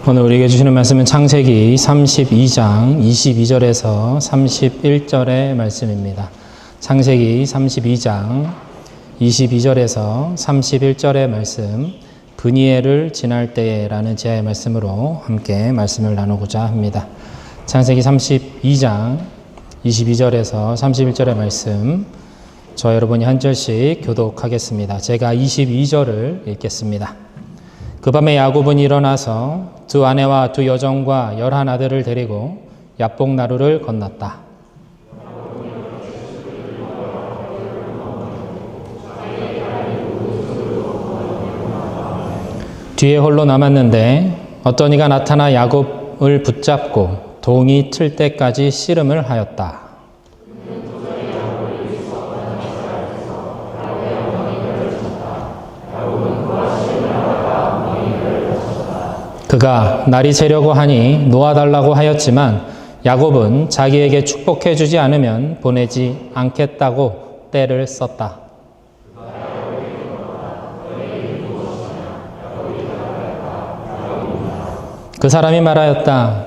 오늘 우리에게 주시는 말씀은 창세기 32장 22절에서 31절의 말씀입니다. 창세기 32장 22절에서 31절의 말씀, 브니엘을 지날 때에라는 제야의 말씀으로 함께 말씀을 나누고자 합니다. 창세기 32장 22절에서 31절의 말씀, 저 여러분이 한 절씩 교독하겠습니다. 제가 22절을 읽겠습니다. 그 밤에 야곱은 일어나서 두 아내와 두 여종과 11아들을 데리고 야복나루를 건넜다. 뒤에 홀로 남았는데 어떤 이가 나타나 야곱을 붙잡고 동이 틀 때까지 씨름을 하였다. 그가 날이 새려고 하니 놓아달라고 하였지만 야곱은 자기에게 축복해 주지 않으면 보내지 않겠다고 떼를 썼다. 그 사람이 말하였다.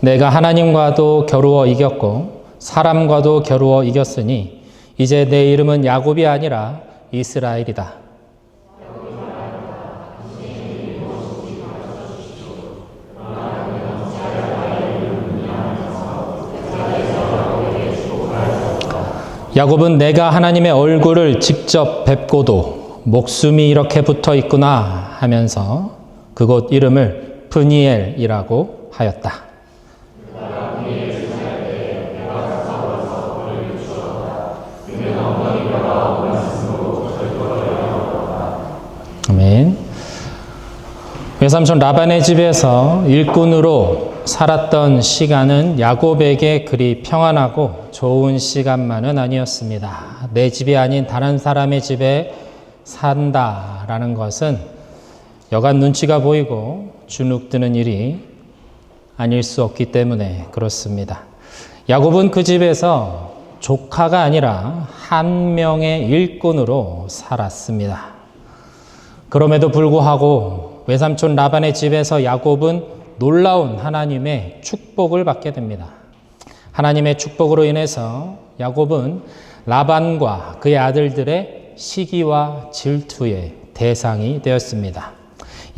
내가 하나님과도 겨루어 이겼고 사람과도 겨루어 이겼으니 이제 내 이름은 야곱이 아니라 이스라엘이다. 야곱은 내가 하나님의 얼굴을 직접 뵙고도 목숨이 이렇게 붙어 있구나 하면서 그곳 이름을 브니엘이라고 하였다. 아멘. 외삼촌 라반의 집에서 일꾼으로 살았던 시간은 야곱에게 그리 평안하고 좋은 시간만은 아니었습니다. 내 집이 아닌 다른 사람의 집에 산다라는 것은 여간 눈치가 보이고 주눅드는 일이 아닐 수 없기 때문에 그렇습니다. 야곱은 그 집에서 조카가 아니라 한 명의 일꾼으로 살았습니다. 그럼에도 불구하고 외삼촌 라반의 집에서 야곱은 놀라운 하나님의 축복을 받게 됩니다. 하나님의 축복으로 인해서 야곱은 라반과 그의 아들들의 시기와 질투의 대상이 되었습니다.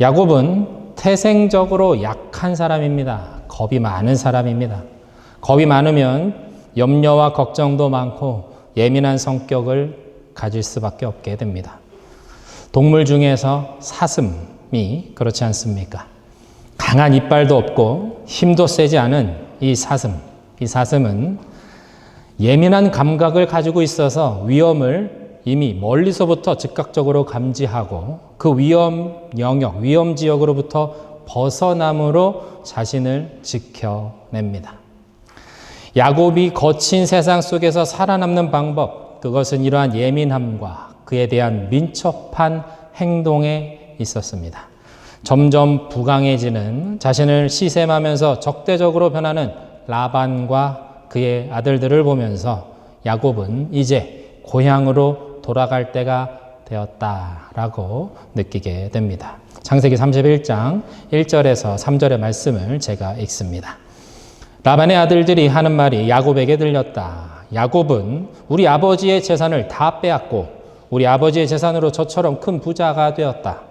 야곱은 태생적으로 약한 사람입니다. 겁이 많은 사람입니다. 겁이 많으면 염려와 걱정도 많고 예민한 성격을 가질 수밖에 없게 됩니다. 동물 중에서 사슴이 그렇지 않습니까? 강한 이빨도 없고 힘도 세지 않은 이 사슴은 예민한 감각을 가지고 있어서 위험을 이미 멀리서부터 즉각적으로 감지하고 그 위험 영역, 위험 지역으로부터 벗어남으로 자신을 지켜냅니다. 야곱이 거친 세상 속에서 살아남는 방법, 그것은 이러한 예민함과 그에 대한 민첩한 행동에 있었습니다. 점점 부강해지는 자신을 시샘하면서 적대적으로 변하는 라반과 그의 아들들을 보면서 야곱은 이제 고향으로 돌아갈 때가 되었다라고 느끼게 됩니다. 창세기 31장 1절에서 3절의 말씀을 제가 읽습니다. 라반의 아들들이 하는 말이 야곱에게 들렸다. 야곱은 우리 아버지의 재산을 다 빼앗고 우리 아버지의 재산으로 저처럼 큰 부자가 되었다.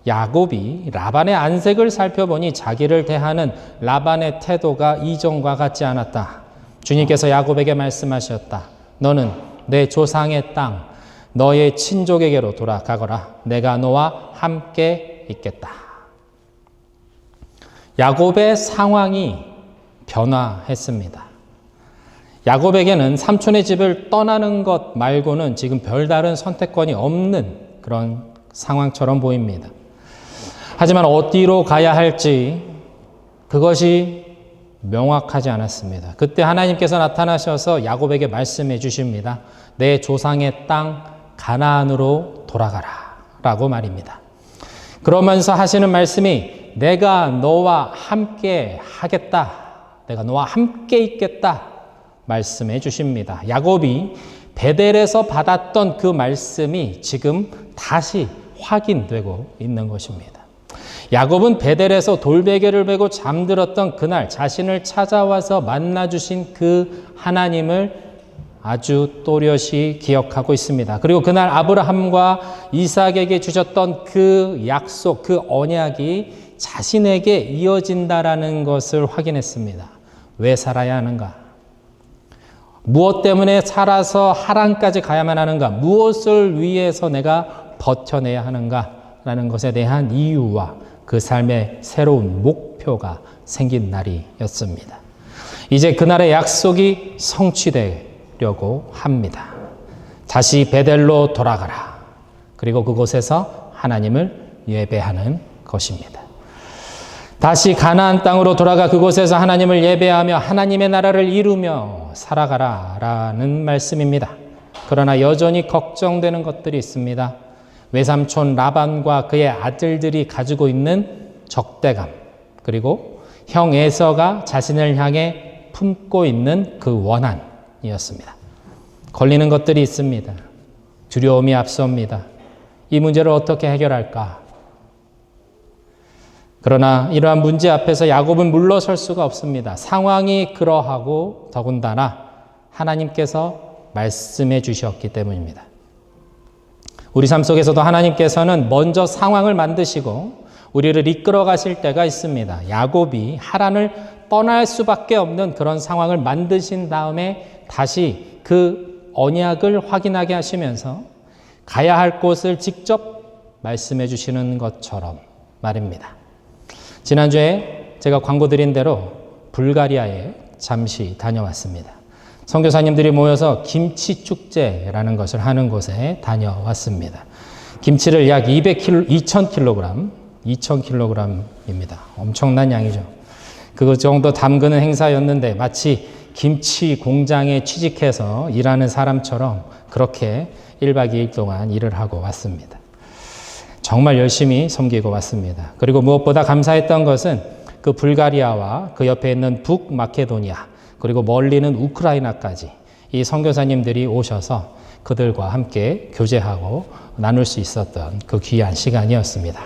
야곱이 라반의 안색을 살펴보니 자기를 대하는 라반의 태도가 이전과 같지 않았다. 주님께서 야곱에게 말씀하셨다. 너는 내 조상의 땅, 너의 친족에게로 돌아가거라. 내가 너와 함께 있겠다. 야곱의 상황이 변화했습니다. 야곱에게는 삼촌의 집을 떠나는 것 말고는 지금 별다른 선택권이 없는 그런 상황처럼 보입니다. 하지만 어디로 가야 할지 그것이 명확하지 않았습니다. 그때 하나님께서 나타나셔서 야곱에게 말씀해 주십니다. 내 조상의 땅 가나안으로 돌아가라 라고 말입니다. 그러면서 하시는 말씀이 내가 너와 함께 하겠다. 내가 너와 함께 있겠다 말씀해 주십니다. 야곱이 베델에서 받았던 그 말씀이 지금 다시 확인되고 있는 것입니다. 야곱은 베델에서 돌베개를 베고 잠들었던 그날 자신을 찾아와서 만나주신 그 하나님을 아주 또렷이 기억하고 있습니다. 그리고 그날 아브라함과 이삭에게 주셨던 그 약속, 그 언약이 자신에게 이어진다라는 것을 확인했습니다. 왜 살아야 하는가? 무엇 때문에 살아서 하란까지 가야만 하는가? 무엇을 위해서 내가 버텨내야 하는가라는 것에 대한 이유와 그 삶의 새로운 목표가 생긴 날이었습니다. 이제 그날의 약속이 성취되려고 합니다. 다시 베델로 돌아가라. 그리고 그곳에서 하나님을 예배하는 것입니다. 다시 가나안 땅으로 돌아가 그곳에서 하나님을 예배하며 하나님의 나라를 이루며 살아가라라는 말씀입니다. 그러나 여전히 걱정되는 것들이 있습니다. 외삼촌 라반과 그의 아들들이 가지고 있는 적대감, 그리고 형 에서가 자신을 향해 품고 있는 그 원한이었습니다. 걸리는 것들이 있습니다. 두려움이 앞섭니다. 이 문제를 어떻게 해결할까? 그러나 이러한 문제 앞에서 야곱은 물러설 수가 없습니다. 상황이 그러하고 더군다나 하나님께서 말씀해 주셨기 때문입니다. 우리 삶 속에서도 하나님께서는 먼저 상황을 만드시고 우리를 이끌어 가실 때가 있습니다. 야곱이 하란을 떠날 수밖에 없는 그런 상황을 만드신 다음에 다시 그 언약을 확인하게 하시면서 가야 할 곳을 직접 말씀해 주시는 것처럼 말입니다. 지난주에 제가 광고 드린 대로 불가리아에 잠시 다녀왔습니다. 선교사님들이 모여서 김치 축제라는 것을 하는 곳에 다녀왔습니다. 김치를 약 2,000kg입니다. 엄청난 양이죠. 그 정도 담그는 행사였는데 마치 김치 공장에 취직해서 일하는 사람처럼 그렇게 1박 2일 동안 일을 하고 왔습니다. 정말 열심히 섬기고 왔습니다. 그리고 무엇보다 감사했던 것은 그 불가리아와 그 옆에 있는 북마케도니아 그리고 멀리는 우크라이나까지 이 선교사님들이 오셔서 그들과 함께 교제하고 나눌 수 있었던 그 귀한 시간이었습니다.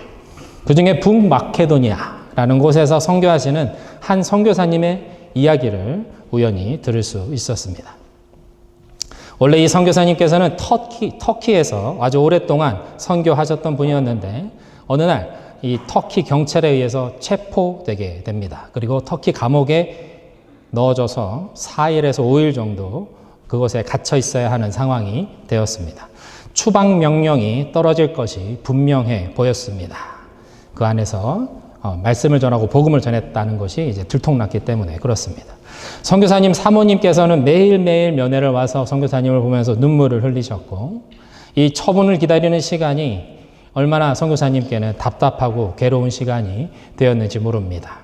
그 중에 북마케도니아라는 곳에서 선교하시는 한 선교사님의 이야기를 우연히 들을 수 있었습니다. 원래 이 선교사님께서는 터키에서 아주 오랫동안 선교하셨던 분이었는데 어느 날 이 터키 경찰에 의해서 체포되게 됩니다. 그리고 터키 감옥에 넣어져서 4일에서 5일 정도 그곳에 갇혀 있어야 하는 상황이 되었습니다. 추방 명령이 떨어질 것이 분명해 보였습니다. 그 안에서 말씀을 전하고 복음을 전했다는 것이 이제 들통났기 때문에 그렇습니다. 선교사님 사모님께서는 매일매일 면회를 와서 선교사님을 보면서 눈물을 흘리셨고 이 처분을 기다리는 시간이 얼마나 선교사님께는 답답하고 괴로운 시간이 되었는지 모릅니다.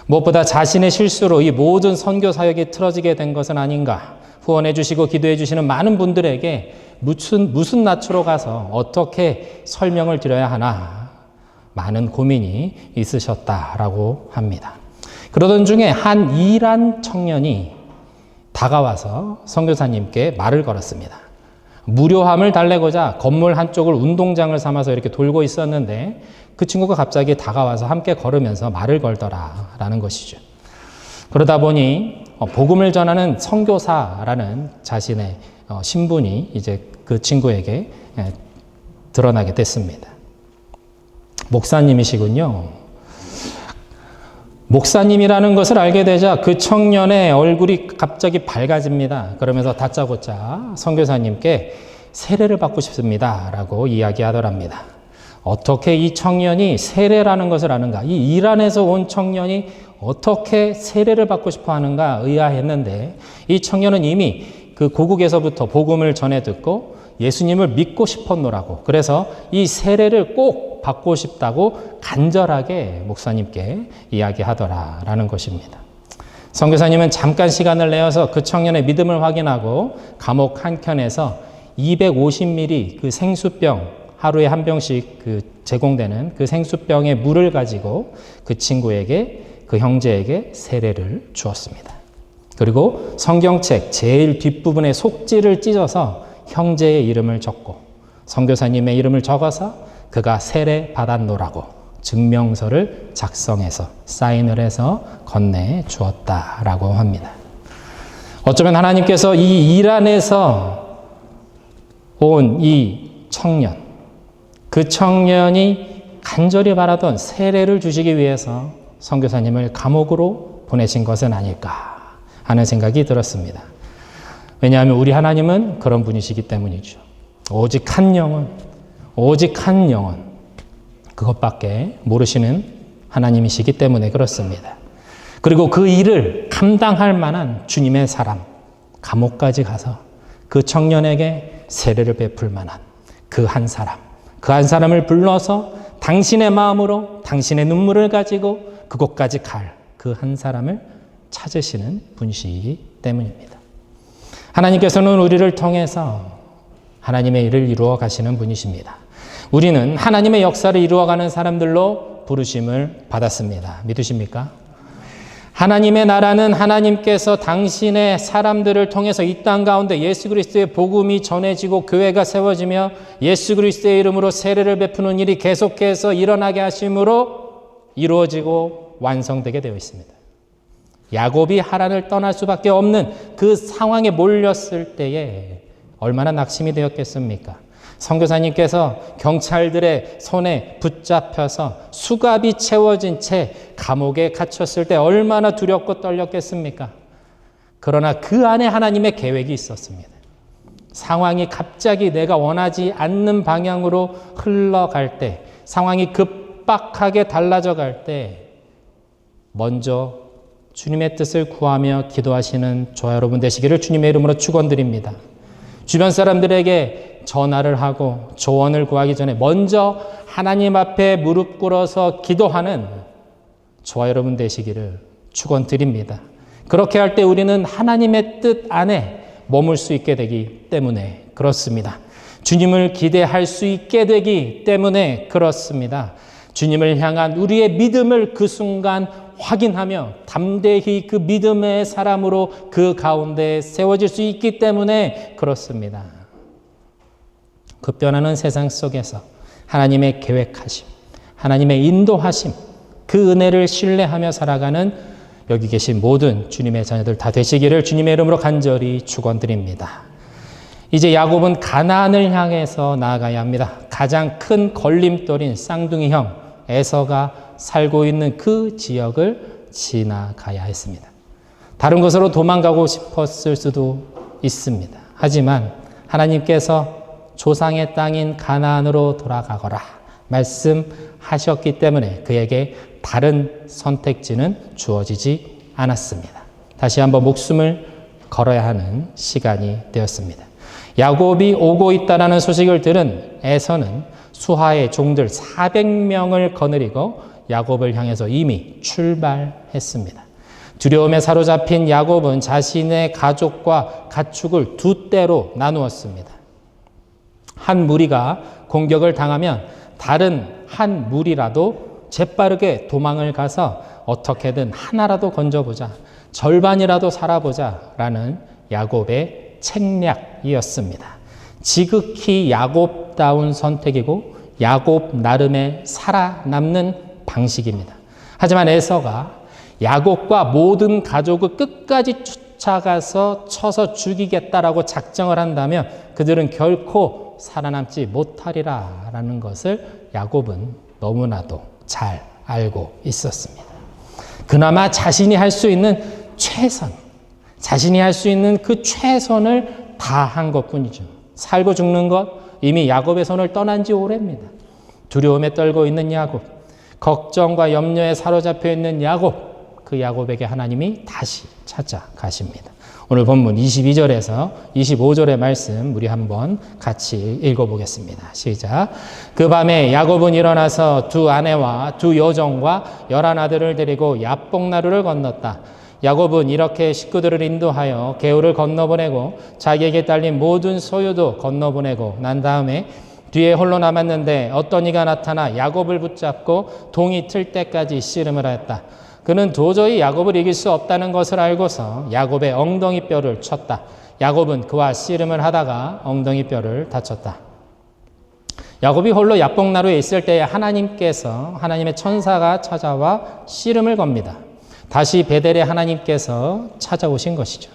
무엇보다 자신의 실수로 이 모든 선교 사역이 틀어지게 된 것은 아닌가, 후원해 주시고 기도해 주시는 많은 분들에게 무슨 낯으로 가서 어떻게 설명을 드려야 하나 많은 고민이 있으셨다라고 합니다. 그러던 중에 한 이란 청년이 다가와서 선교사님께 말을 걸었습니다. 무료함을 달래고자 건물 한쪽을 운동장을 삼아서 이렇게 돌고 있었는데 그 친구가 갑자기 다가와서 함께 걸으면서 말을 걸더라라는 것이죠. 그러다 보니 복음을 전하는 선교사라는 자신의 신분이 이제 그 친구에게 드러나게 됐습니다. 목사님이시군요. 목사님이라는 것을 알게 되자 그 청년의 얼굴이 갑자기 밝아집니다. 그러면서 다짜고짜 선교사님께 세례를 받고 싶습니다 라고 이야기하더랍니다. 어떻게 이 청년이 세례라는 것을 아는가? 이 이란에서 온 청년이 어떻게 세례를 받고 싶어 하는가 의아했는데 이 청년은 이미 그 고국에서부터 복음을 전해 듣고 예수님을 믿고 싶었노라고, 그래서 이 세례를 꼭 받고 싶다고 간절하게 목사님께 이야기하더라라는 것입니다. 선교사님은 잠깐 시간을 내어서 그 청년의 믿음을 확인하고 감옥 한켠에서 250ml 그 생수병, 하루에 한 병씩 그 제공되는 그 생수병에 물을 가지고 그 친구에게, 그 형제에게 세례를 주었습니다. 그리고 성경책 제일 뒷부분에 속지를 찢어서 형제의 이름을 적고 선교사님의 이름을 적어서 그가 세례 받았노라고 증명서를 작성해서 사인을 해서 건네주었다라고 합니다. 어쩌면 하나님께서 이 일 안에서 온 이 청년, 그 청년이 간절히 바라던 세례를 주시기 위해서 선교사님을 감옥으로 보내신 것은 아닐까 하는 생각이 들었습니다. 왜냐하면 우리 하나님은 그런 분이시기 때문이죠. 오직 한 영혼, 그것밖에 모르시는 하나님이시기 때문에 그렇습니다. 그리고 그 일을 감당할 만한 주님의 사람, 감옥까지 가서 그 청년에게 세례를 베풀 만한 그 한 사람을 불러서 당신의 마음으로 당신의 눈물을 가지고 그곳까지 갈 그 한 사람을 찾으시는 분이시기 때문입니다. 하나님께서는 우리를 통해서 하나님의 일을 이루어 가시는 분이십니다. 우리는 하나님의 역사를 이루어가는 사람들로 부르심을 받았습니다. 믿으십니까? 하나님의 나라는 하나님께서 당신의 사람들을 통해서 이 땅 가운데 예수 그리스도의 복음이 전해지고 교회가 세워지며 예수 그리스도의 이름으로 세례를 베푸는 일이 계속해서 일어나게 하심으로 이루어지고 완성되게 되어 있습니다. 야곱이 하란을 떠날 수밖에 없는 그 상황에 몰렸을 때에 얼마나 낙심이 되었겠습니까? 선교사님께서 경찰들의 손에 붙잡혀서 수갑이 채워진 채 감옥에 갇혔을 때 얼마나 두렵고 떨렸겠습니까? 그러나 그 안에 하나님의 계획이 있었습니다. 상황이 갑자기 내가 원하지 않는 방향으로 흘러갈 때, 상황이 급박하게 달라져 갈 때 먼저 주님의 뜻을 구하며 기도하시는 저와 여러분 되시기를 주님의 이름으로 축원드립니다. 주변 사람들에게 전화를 하고 조언을 구하기 전에 먼저 하나님 앞에 무릎 꿇어서 기도하는 저와 여러분 되시기를 축원드립니다. 그렇게 할 때 우리는 하나님의 뜻 안에 머물 수 있게 되기 때문에 그렇습니다. 주님을 기대할 수 있게 되기 때문에 그렇습니다. 주님을 향한 우리의 믿음을 그 순간 확인하며 담대히 그 믿음의 사람으로 그 가운데 세워질 수 있기 때문에 그렇습니다. 급변하는 세상 속에서 하나님의 계획하심, 하나님의 인도하심, 그 은혜를 신뢰하며 살아가는 여기 계신 모든 주님의 자녀들 다 되시기를 주님의 이름으로 간절히 축원드립니다. 이제 야곱은 가나안을 향해서 나아가야 합니다. 가장 큰 걸림돌인 쌍둥이 형 에서가 살고 있는 그 지역을 지나가야 했습니다. 다른 곳으로 도망가고 싶었을 수도 있습니다. 하지만 하나님께서 조상의 땅인 가나안으로 돌아가거라 말씀하셨기 때문에 그에게 다른 선택지는 주어지지 않았습니다. 다시 한번 목숨을 걸어야 하는 시간이 되었습니다. 야곱이 오고 있다는 소식을 들은 에서는 수하의 종들 400명을 거느리고 야곱을 향해서 이미 출발했습니다. 두려움에 사로잡힌 야곱은 자신의 가족과 가축을 두 떼로 나누었습니다. 한 무리가 공격을 당하면 다른 한 무리라도 재빠르게 도망을 가서 어떻게든 하나라도 건져보자, 절반이라도 살아보자 라는 야곱의 책략이었습니다. 지극히 야곱다운 선택이고 야곱 나름의 살아남는 방식입니다. 하지만 에서가 야곱과 모든 가족을 끝까지 쫓아가서 쳐서 죽이겠다라고 작정을 한다면 그들은 결코 살아남지 못하리라 라는 것을 야곱은 너무나도 잘 알고 있었습니다. 그나마 자신이 할 수 있는 최선, 자신이 할 수 있는 그 최선을 다한 것뿐이죠. 살고 죽는 것 이미 야곱의 손을 떠난 지 오래입니다. 두려움에 떨고 있는 야곱, 걱정과 염려에 사로잡혀 있는 야곱, 그 야곱에게 하나님이 다시 찾아가십니다. 오늘 본문 22절에서 25절의 말씀 우리 한번 같이 읽어보겠습니다. 시작. 그 밤에 야곱은 일어나서 두 아내와 두 여종과 11아들을 데리고 야복나루를 건넜다. 야곱은 이렇게 식구들을 인도하여 개울을 건너보내고 자기에게 딸린 모든 소유도 건너보내고 난 다음에 뒤에 홀로 남았는데 어떤 이가 나타나 야곱을 붙잡고 동이 틀 때까지 씨름을 하였다. 그는 도저히 야곱을 이길 수 없다는 것을 알고서 야곱의 엉덩이 뼈를 쳤다. 야곱은 그와 씨름을 하다가 엉덩이 뼈를 다쳤다. 야곱이 홀로 야복나루에 있을 때에 하나님께서 하나님의 천사가 찾아와 씨름을 겁니다. 다시 베델에 하나님께서 찾아오신 것이죠.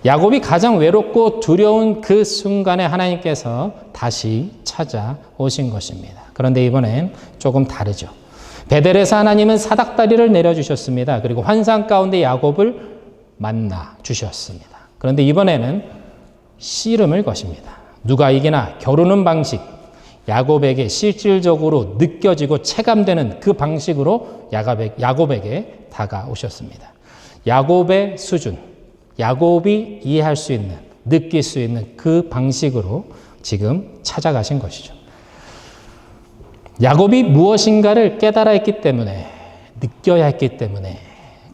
야곱이 가장 외롭고 두려운 그 순간에 하나님께서 다시 찾아오신 것입니다. 그런데 이번엔 조금 다르죠. 베델에서 하나님은 사닥다리를 내려주셨습니다. 그리고 환상 가운데 야곱을 만나 주셨습니다. 그런데 이번에는 씨름을 것입니다. 누가 이기나 겨루는 방식, 야곱에게 실질적으로 느껴지고 체감되는 그 방식으로 야곱에게 다가오셨습니다. 야곱의 수준, 야곱이 이해할 수 있는, 느낄 수 있는 그 방식으로 지금 찾아가신 것이죠. 야곱이 무엇인가를 깨달아 했기 때문에, 느껴야 했기 때문에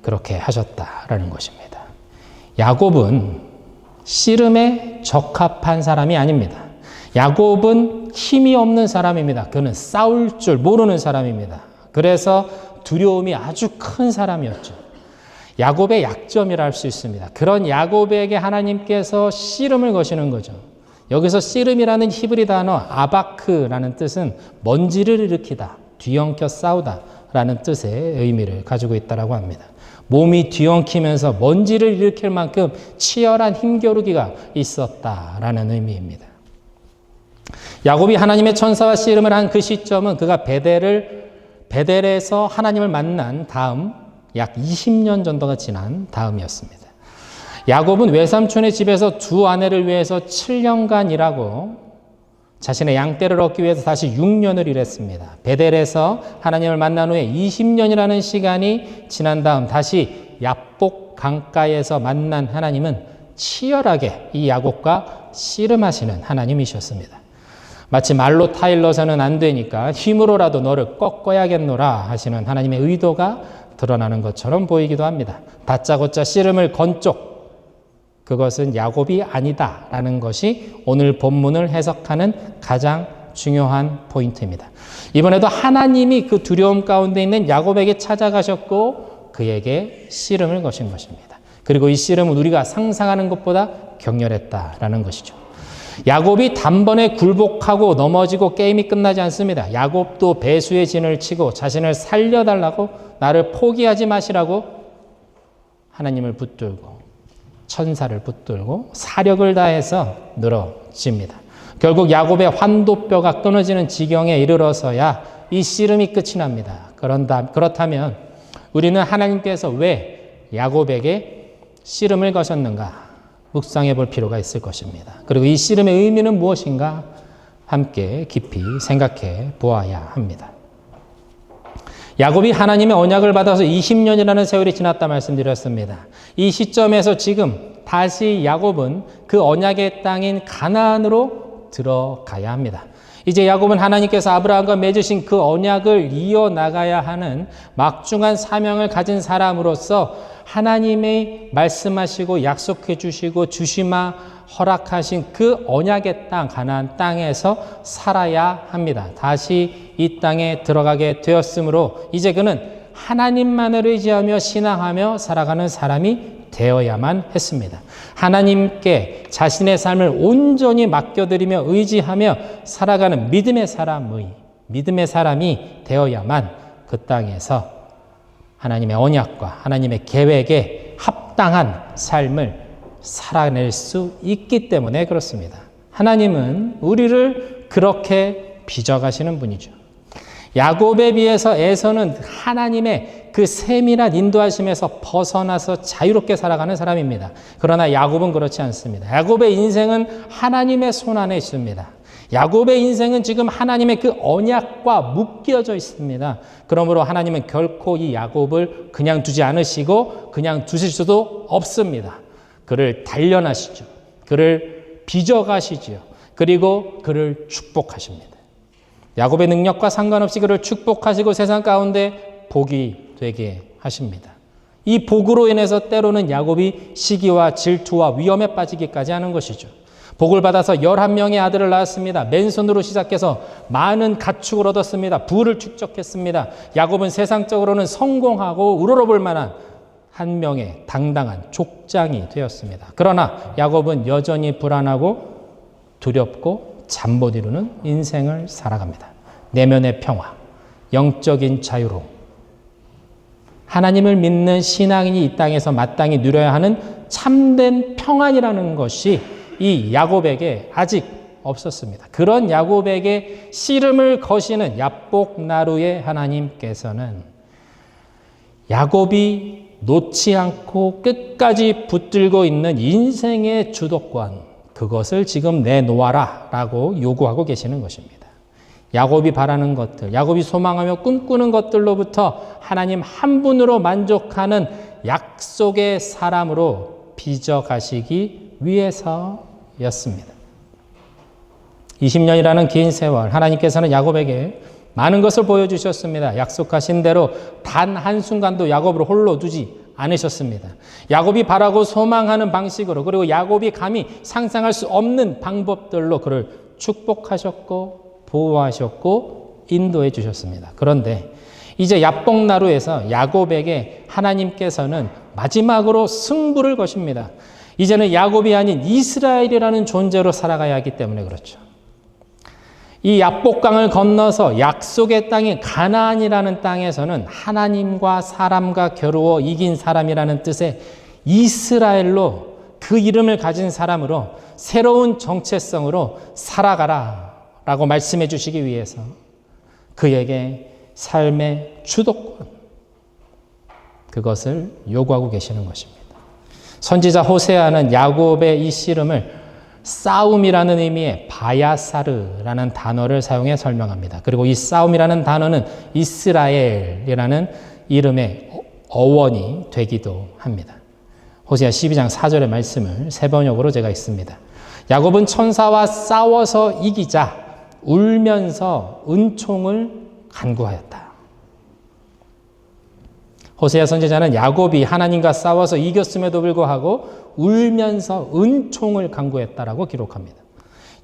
그렇게 하셨다라는 것입니다. 야곱은 씨름에 적합한 사람이 아닙니다. 야곱은 힘이 없는 사람입니다. 그는 싸울 줄 모르는 사람입니다. 그래서 두려움이 아주 큰 사람이었죠. 야곱의 약점이라 할 수 있습니다. 그런 야곱에게 하나님께서 씨름을 거시는 거죠. 여기서 씨름이라는 히브리 단어 아바크라는 뜻은 먼지를 일으키다, 뒤엉켜 싸우다 라는 뜻의 의미를 가지고 있다고 합니다. 몸이 뒤엉키면서 먼지를 일으킬 만큼 치열한 힘겨루기가 있었다라는 의미입니다. 야곱이 하나님의 천사와 씨름을 한 그 시점은 그가 베델에서 하나님을 만난 다음 약 20년 정도가 지난 다음이었습니다. 야곱은 외삼촌의 집에서 두 아내를 위해서 7년간 일하고 자신의 양떼를 얻기 위해서 다시 6년을 일했습니다. 베델에서 하나님을 만난 후에 20년이라는 시간이 지난 다음 다시 야복 강가에서 만난 하나님은 치열하게 이 야곱과 씨름하시는 하나님이셨습니다. 마치 말로 타일러서는 안 되니까 힘으로라도 너를 꺾어야겠노라 하시는 하나님의 의도가 드러나는 것처럼 보이기도 합니다. 다짜고짜 씨름을 건 쪽, 그것은 야곱이 아니다라는 것이 오늘 본문을 해석하는 가장 중요한 포인트입니다. 이번에도 하나님이 그 두려움 가운데 있는 야곱에게 찾아가셨고 그에게 씨름을 거신 것입니다. 그리고 이 씨름은 우리가 상상하는 것보다 격렬했다라는 것이죠. 야곱이 단번에 굴복하고 넘어지고 게임이 끝나지 않습니다. 야곱도 배수의 진을 치고 자신을 살려달라고, 나를 포기하지 마시라고 하나님을 붙들고 천사를 붙들고 사력을 다해서 늘어집니다. 결국 야곱의 환도뼈가 끊어지는 지경에 이르러서야 이 씨름이 끝이 납니다. 그렇다면 우리는 하나님께서 왜 야곱에게 씨름을 거셨는가 묵상해 볼 필요가 있을 것입니다. 그리고 이 씨름의 의미는 무엇인가 함께 깊이 생각해 보아야 합니다. 야곱이 하나님의 언약을 받아서 20년이라는 세월이 지났다 말씀드렸습니다. 이 시점에서 지금 다시 야곱은 그 언약의 땅인 가나안으로 들어가야 합니다. 이제 야곱은 하나님께서 아브라함과 맺으신 그 언약을 이어나가야 하는 막중한 사명을 가진 사람으로서 하나님의 말씀하시고 약속해 주시고 주시마 허락하신 그 언약의 땅, 가나안 땅에서 살아야 합니다. 다시 이 땅에 들어가게 되었으므로 이제 그는 하나님만을 의지하며 신앙하며 살아가는 사람이 되어야만 했습니다. 하나님께 자신의 삶을 온전히 맡겨드리며 의지하며 살아가는 믿음의 사람이 되어야만 그 땅에서 하나님의 언약과 하나님의 계획에 합당한 삶을 살아낼 수 있기 때문에 그렇습니다. 하나님은 우리를 그렇게 빚어가시는 분이죠. 야곱에 비해서 에서는 하나님의 그 세밀한 인도하심에서 벗어나서 자유롭게 살아가는 사람입니다. 그러나 야곱은 그렇지 않습니다. 야곱의 인생은 하나님의 손 안에 있습니다. 야곱의 인생은 지금 하나님의 그 언약과 묶여져 있습니다. 그러므로 하나님은 결코 이 야곱을 그냥 두지 않으시고 그냥 두실 수도 없습니다. 그를 단련하시죠. 그를 빚어가시죠. 그리고 그를 축복하십니다. 야곱의 능력과 상관없이 그를 축복하시고 세상 가운데 복이 되게 하십니다. 이 복으로 인해서 때로는 야곱이 시기와 질투와 위험에 빠지기까지 하는 것이죠. 복을 받아서 11명의 아들을 낳았습니다. 맨손으로 시작해서 많은 가축을 얻었습니다. 부를 축적했습니다. 야곱은 세상적으로는 성공하고 우러러볼 만한 한 명의 당당한 족장이 되었습니다. 그러나 야곱은 여전히 불안하고 두렵고 잠 못 이루는 인생을 살아갑니다. 내면의 평화, 영적인 자유로움. 하나님을 믿는 신앙인이 이 땅에서 마땅히 누려야 하는 참된 평안이라는 것이 이 야곱에게 아직 없었습니다. 그런 야곱에게 씨름을 거시는 야복나루의 하나님께서는 야곱이 놓지 않고 끝까지 붙들고 있는 인생의 주도권, 그것을 지금 내놓아라 라고 요구하고 계시는 것입니다. 야곱이 바라는 것들, 야곱이 소망하며 꿈꾸는 것들로부터 하나님 한 분으로 만족하는 약속의 사람으로 빚어가시기 위해서였습니다. 20년이라는 긴 세월, 하나님께서는 야곱에게 많은 것을 보여주셨습니다. 약속하신 대로 단 한순간도 야곱을 홀로 두지 않으셨습니다. 야곱이 바라고 소망하는 방식으로, 그리고 야곱이 감히 상상할 수 없는 방법들로 그를 축복하셨고 보호하셨고 인도해 주셨습니다. 그런데 이제 야복나루에서 야곱에게 하나님께서는 마지막으로 승부를 거십니다. 이제는 야곱이 아닌 이스라엘이라는 존재로 살아가야 하기 때문에 그렇죠. 이 야복강을 건너서 약속의 땅인 가나안이라는 땅에서는 하나님과 사람과 겨루어 이긴 사람이라는 뜻의 이스라엘로, 그 이름을 가진 사람으로 새로운 정체성으로 살아가라 라고 말씀해 주시기 위해서 그에게 삶의 주도권, 그것을 요구하고 계시는 것입니다. 선지자 호세아는 야곱의 이 씨름을 싸움이라는 의미의 바야사르라는 단어를 사용해 설명합니다. 그리고 이 싸움이라는 단어는 이스라엘이라는 이름의 어원이 되기도 합니다. 호세아 12장 4절의 말씀을 세 번역으로 제가 읽습니다. 야곱은 천사와 싸워서 이기자 울면서 은총을 간구하였다. 호세아 선지자는 야곱이 하나님과 싸워서 이겼음에도 불구하고 울면서 은총을 간구했다라고 기록합니다.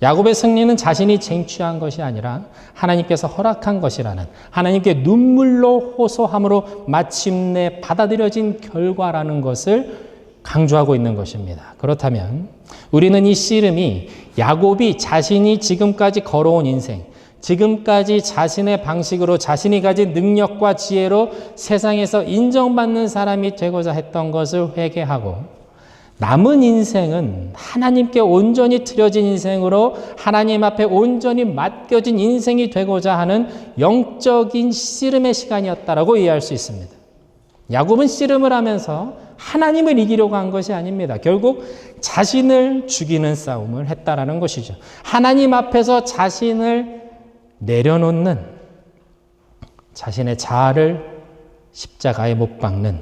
야곱의 승리는 자신이 쟁취한 것이 아니라 하나님께서 허락한 것이라는, 하나님께 눈물로 호소함으로 마침내 받아들여진 결과라는 것을 강조하고 있는 것입니다. 그렇다면 우리는 이 씨름이 야곱이 자신이 지금까지 걸어온 인생, 지금까지 자신의 방식으로 자신이 가진 능력과 지혜로 세상에서 인정받는 사람이 되고자 했던 것을 회개하고 남은 인생은 하나님께 온전히 드려진 인생으로 하나님 앞에 온전히 맡겨진 인생이 되고자 하는 영적인 씨름의 시간이었다라고 이해할 수 있습니다. 야곱은 씨름을 하면서 하나님을 이기려고 한 것이 아닙니다. 결국 자신을 죽이는 싸움을 했다라는 것이죠. 하나님 앞에서 자신을 내려놓는, 자신의 자아를 십자가에 못 박는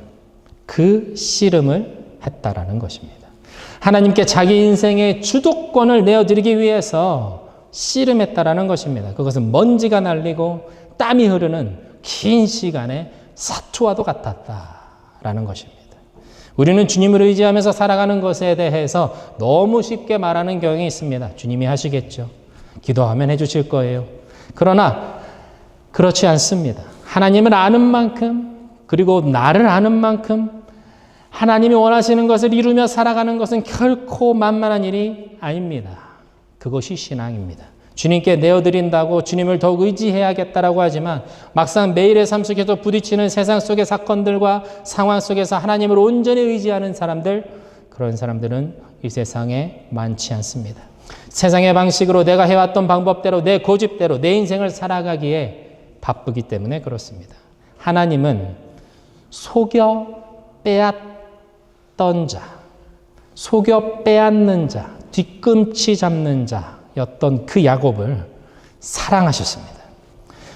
그 씨름을 했다라는 것입니다. 하나님께 자기 인생의 주도권을 내어드리기 위해서 씨름했다라는 것입니다. 그것은 먼지가 날리고 땀이 흐르는 긴 시간의 사투와도 같았다라는 것입니다. 우리는 주님을 의지하면서 살아가는 것에 대해서 너무 쉽게 말하는 경향이 있습니다. 주님이 하시겠죠. 기도하면 해주실 거예요. 그러나 그렇지 않습니다. 하나님을 아는 만큼, 그리고 나를 아는 만큼 하나님이 원하시는 것을 이루며 살아가는 것은 결코 만만한 일이 아닙니다. 그것이 신앙입니다. 주님께 내어드린다고 주님을 더욱 의지해야겠다라고 하지만 막상 매일의 삶 속에서 부딪히는 세상 속의 사건들과 상황 속에서 하나님을 온전히 의지하는 사람들, 그런 사람들은 이 세상에 많지 않습니다. 세상의 방식으로 내가 해왔던 방법대로 내 고집대로 내 인생을 살아가기에 바쁘기 때문에 그렇습니다. 하나님은 속여 빼앗던 자, 속여 빼앗는 자, 뒤꿈치 잡는 자였던 그 야곱을 사랑하셨습니다.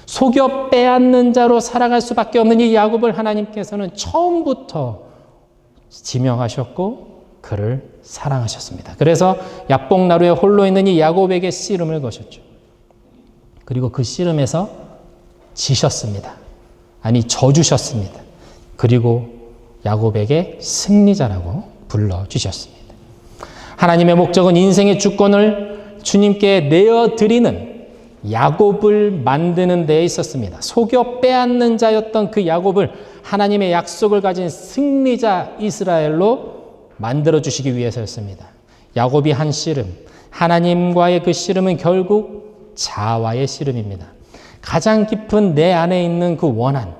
속여 빼앗는 자로 살아갈 수밖에 없는 이 야곱을 하나님께서는 처음부터 지명하셨고 그를 사랑하셨습니다. 그래서 야복나루에 홀로 있는 이 야곱에게 씨름을 거셨죠. 그리고 그 씨름에서 지셨습니다. 아니, 져주셨습니다. 그리고 야곱에게 승리자라고 불러주셨습니다. 하나님의 목적은 인생의 주권을 주님께 내어드리는 야곱을 만드는 데에 있었습니다. 속여 빼앗는 자였던 그 야곱을 하나님의 약속을 가진 승리자 이스라엘로 만들어주시기 위해서였습니다. 야곱이 한 씨름, 하나님과의 그 씨름은 결국 자아와의 씨름입니다. 가장 깊은 내 안에 있는 그 원한,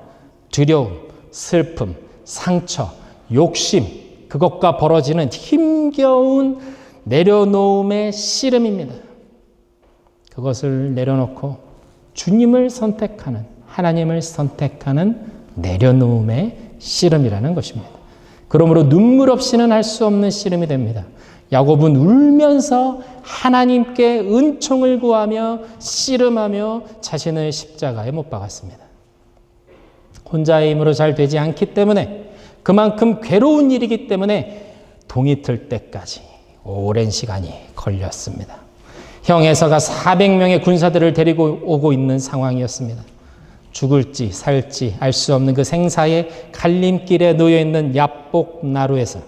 두려움, 슬픔, 상처, 욕심, 그것과 벌어지는 힘겨운 내려놓음의 씨름입니다. 그것을 내려놓고 주님을 선택하는, 하나님을 선택하는 내려놓음의 씨름이라는 것입니다. 그러므로 눈물 없이는 할 수 없는 씨름이 됩니다. 야곱은 울면서 하나님께 은총을 구하며 씨름하며 자신을 십자가에 못 박았습니다. 혼자의 힘으로 잘 되지 않기 때문에, 그만큼 괴로운 일이기 때문에 동이 틀 때까지 오랜 시간이 걸렸습니다. 형 에서가 400명의 군사들을 데리고 오고 있는 상황이었습니다. 죽을지 살지 알 수 없는 그 생사의 갈림길에 놓여있는 야복 나루에서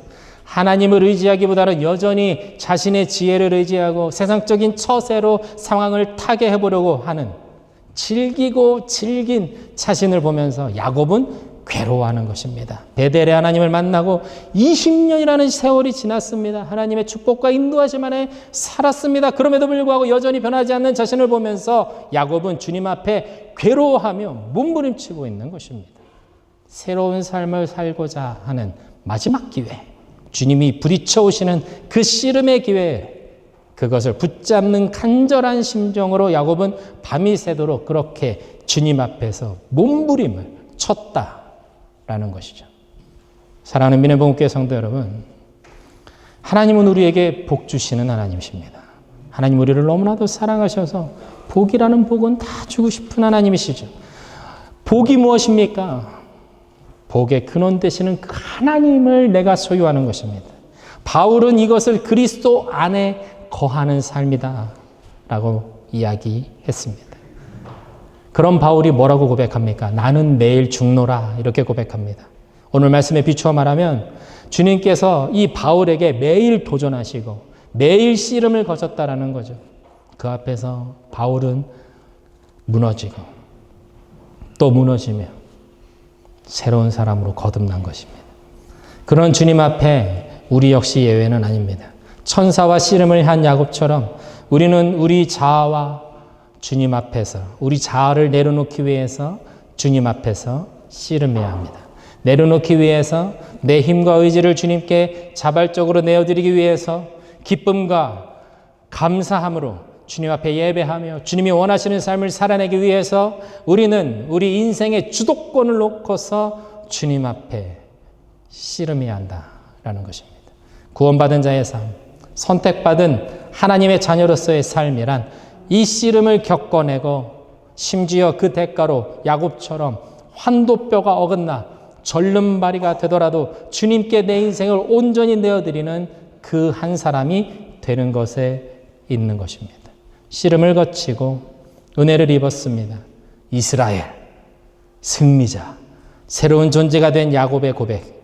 하나님을 의지하기보다는 여전히 자신의 지혜를 의지하고 세상적인 처세로 상황을 타게 해보려고 하는 질기고 질긴 자신을 보면서 야곱은 괴로워하는 것입니다. 베델의 하나님을 만나고 20년이라는 세월이 지났습니다. 하나님의 축복과 인도하심 안에 살았습니다. 그럼에도 불구하고 여전히 변하지 않는 자신을 보면서 야곱은 주님 앞에 괴로워하며 몸부림치고 있는 것입니다. 새로운 삶을 살고자 하는 마지막 기회, 주님이 부딪혀 오시는 그 씨름의 기회에 그것을 붙잡는 간절한 심정으로 야곱은 밤이 새도록 그렇게 주님 앞에서 몸부림을 쳤다라는 것이죠. 사랑하는 민혜복음교회 성도 여러분, 하나님은 우리에게 복 주시는 하나님이십니다. 하나님 우리를 너무나도 사랑하셔서 복이라는 복은 다 주고 싶은 하나님이시죠. 복이 무엇입니까? 복의 근원 되시는 그 하나님을 내가 소유하는 것입니다. 바울은 이것을 그리스도 안에 거하는 삶이다 라고 이야기했습니다. 그럼 바울이 뭐라고 고백합니까? 나는 매일 죽노라 이렇게 고백합니다. 오늘 말씀에 비추어 말하면 주님께서 이 바울에게 매일 도전하시고 매일 씨름을 거쳤다라는 거죠. 그 앞에서 바울은 무너지고 또 무너지며 새로운 사람으로 거듭난 것입니다. 그런 주님 앞에 우리 역시 예외는 아닙니다. 천사와 씨름을 한 야곱처럼 우리는 우리 자아와 주님 앞에서 우리 자아를 내려놓기 위해서 주님 앞에서 씨름해야 합니다. 내려놓기 위해서 내 힘과 의지를 주님께 자발적으로 내어드리기 위해서 기쁨과 감사함으로 주님 앞에 예배하며 주님이 원하시는 삶을 살아내기 위해서 우리는 우리 인생의 주도권을 놓고서 주님 앞에 씨름해야 한다라는 것입니다. 구원받은 자의 삶, 선택받은 하나님의 자녀로서의 삶이란 이 씨름을 겪어내고 심지어 그 대가로 야곱처럼 환도뼈가 어긋나 절름발이가 되더라도 주님께 내 인생을 온전히 내어드리는 그 한 사람이 되는 것에 있는 것입니다. 씨름을 거치고 은혜를 입었습니다. 이스라엘, 승리자, 새로운 존재가 된 야곱의 고백,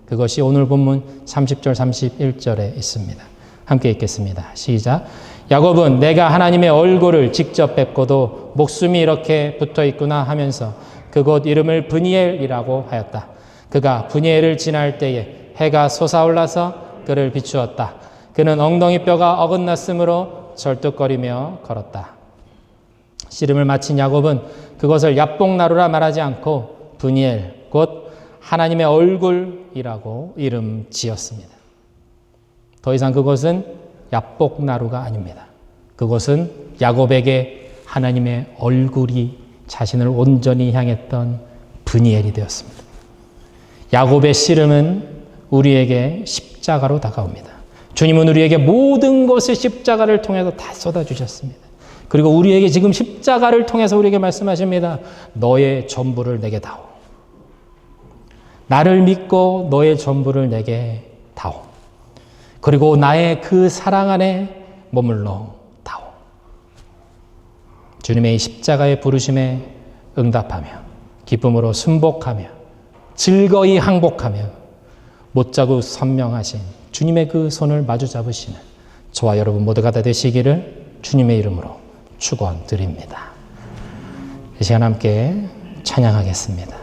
그것이 오늘 본문 30절 31절에 있습니다. 함께 읽겠습니다. 시작. 야곱은 내가 하나님의 얼굴을 직접 뵙고도 목숨이 이렇게 붙어 있구나 하면서 그곳 이름을 브니엘이라고 하였다. 그가 브니엘을 지날 때에 해가 솟아올라서 그를 비추었다. 그는 엉덩이 뼈가 어긋났으므로 절뚝거리며 걸었다. 씨름을 마친 야곱은 그것을 야복나루라 말하지 않고 브니엘, 곧 하나님의 얼굴이라고 이름 지었습니다. 더 이상 그것은 야복나루가 아닙니다. 그것은 야곱에게 하나님의 얼굴이 자신을 온전히 향했던 브니엘이 되었습니다. 야곱의 씨름은 우리에게 십자가로 다가옵니다. 주님은 우리에게 모든 것을 십자가를 통해서 다 쏟아주셨습니다. 그리고 우리에게 지금 십자가를 통해서 우리에게 말씀하십니다. 너의 전부를 내게 다오. 나를 믿고 너의 전부를 내게 다오. 그리고 나의 그 사랑 안에 머물러 다오. 주님의 십자가의 부르심에 응답하며 기쁨으로 순복하며 즐거이 항복하며 못자고 선명하신 주님의 그 손을 마주 잡으시는 저와 여러분 모두가 다 되시기를 주님의 이름으로 축원드립니다. 이 시간 함께 찬양하겠습니다.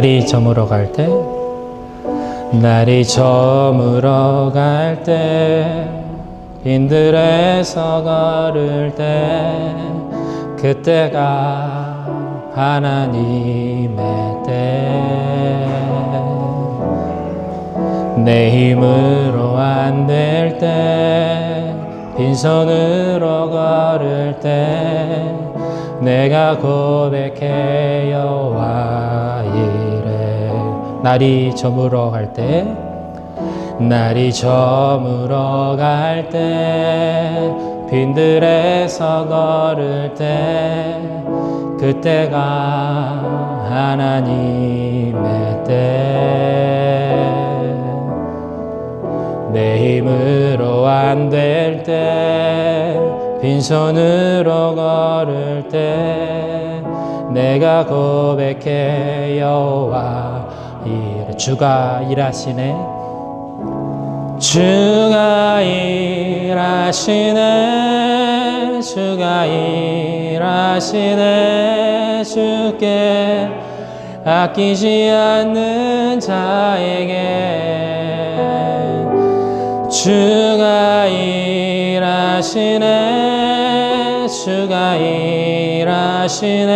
날이 저물어 갈 때, 날이 저물어 갈 때, 빈들에서 걸을 때, 그때가 하나님의 때. 내 힘으로 안 될 때, 빈손으로 걸을 때, 내가 고백해 여호와 이래. 날이 저물어 갈 때, 날이 저물어 갈 때, 빈들에서 걸을 때, 그때가 하나님의 때. 내 힘으로 안 될 때, 빈손으로 걸을 때, 내가 고백해 여호와 이래. 주가 일하시네, 주가 일하시네, 주가 일하시네. 주께 아끼지 않는 자에게 주가 일하시네, 주가 일하시네.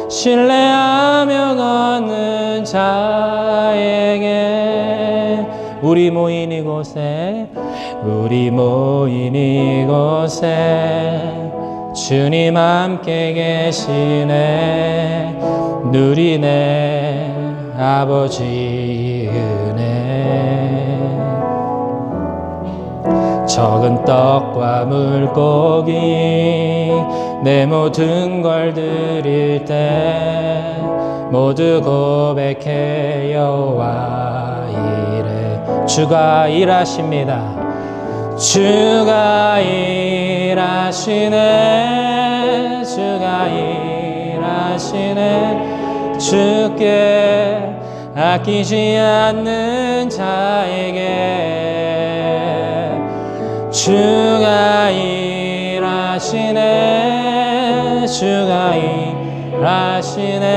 신뢰하며 걷는 자에게 우리 모인 이곳에, 우리 모인 이곳에 주님 함께 계시네. 누리네 아버지 은혜. 적은 떡과 물고기 내 모든 걸 드릴 때 모두 고백해 여호와 이래. 주가 일하십니다, 주가 일하시네, 주가 일하시네. 주께 아끼지 않는 자에게 주가 일하시네, 주가 일하시네.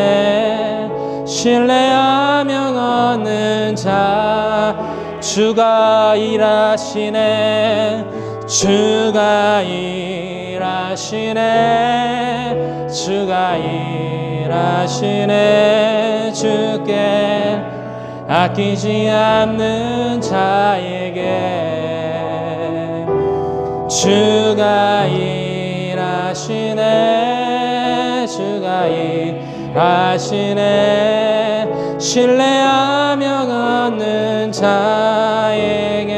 신뢰하며 걷는 자, 주가 일하시네, 주가 일하시네, 주가 일하시네. 주께 아끼지 않는 자에게 주가 일하시네, 주가 일하시네. 신뢰하며 걷는 자에게.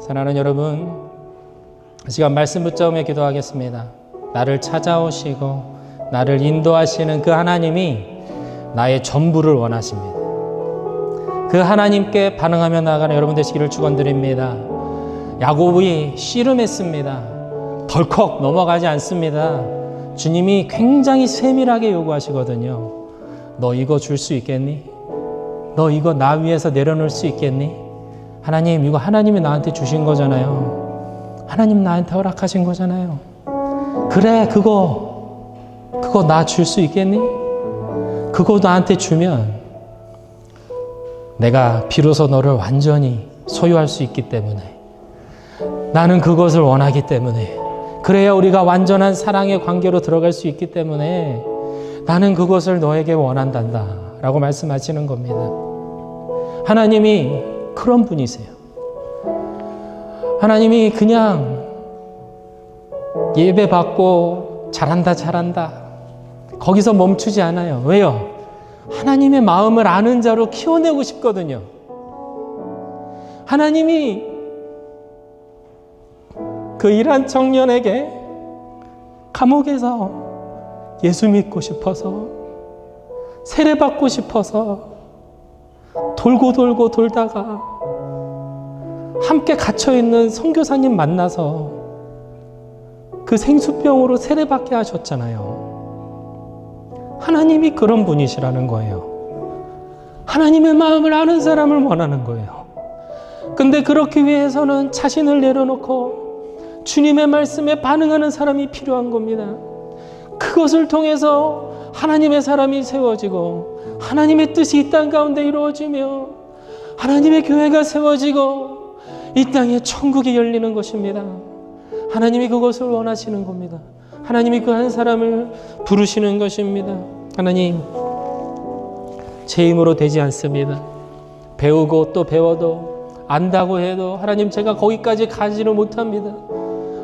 사랑하는 여러분, 이 시간 말씀 붙잡으며 기도하겠습니다. 나를 찾아오시고 나를 인도하시는 그 하나님이 나의 전부를 원하십니다. 그 하나님께 반응하며 나아가는 여러분 되시기를 축원드립니다. 야곱이 씨름했습니다. 덜컥 넘어가지 않습니다. 주님이 굉장히 세밀하게 요구하시거든요. 너 이거 줄 수 있겠니? 너 이거 나 위에서 내려놓을 수 있겠니? 하나님, 이거 하나님이 나한테 주신 거잖아요. 하나님 나한테 허락하신 거잖아요. 그래, 그거 나 줄 수 있겠니? 그거 나한테 주면 내가 비로소 너를 완전히 소유할 수 있기 때문에, 나는 그것을 원하기 때문에, 그래야 우리가 완전한 사랑의 관계로 들어갈 수 있기 때문에 나는 그것을 너에게 원한단다 라고 말씀하시는 겁니다. 하나님이 그런 분이세요. 하나님이 그냥 예배 받고 잘한다 거기서 멈추지 않아요. 왜요? 하나님의 마음을 아는 자로 키워내고 싶거든요. 하나님이 그 이란 청년에게 감옥에서 예수 믿고 싶어서, 세례받고 싶어서 돌고 돌다가 함께 갇혀있는 선교사님 만나서 그 생수병으로 세례받게 하셨잖아요. 하나님이 그런 분이시라는 거예요. 하나님의 마음을 아는 사람을 원하는 거예요. 근데 그렇기 위해서는 자신을 내려놓고 주님의 말씀에 반응하는 사람이 필요한 겁니다. 그것을 통해서 하나님의 사람이 세워지고 하나님의 뜻이 이 땅 가운데 이루어지며 하나님의 교회가 세워지고 이 땅에 천국이 열리는 것입니다. 하나님이 그것을 원하시는 겁니다. 하나님이 그 한 사람을 부르시는 것입니다. 하나님, 제 힘으로 되지 않습니다. 배우고 또 배워도 안다고 해도 하나님 제가 거기까지 가지를 못합니다.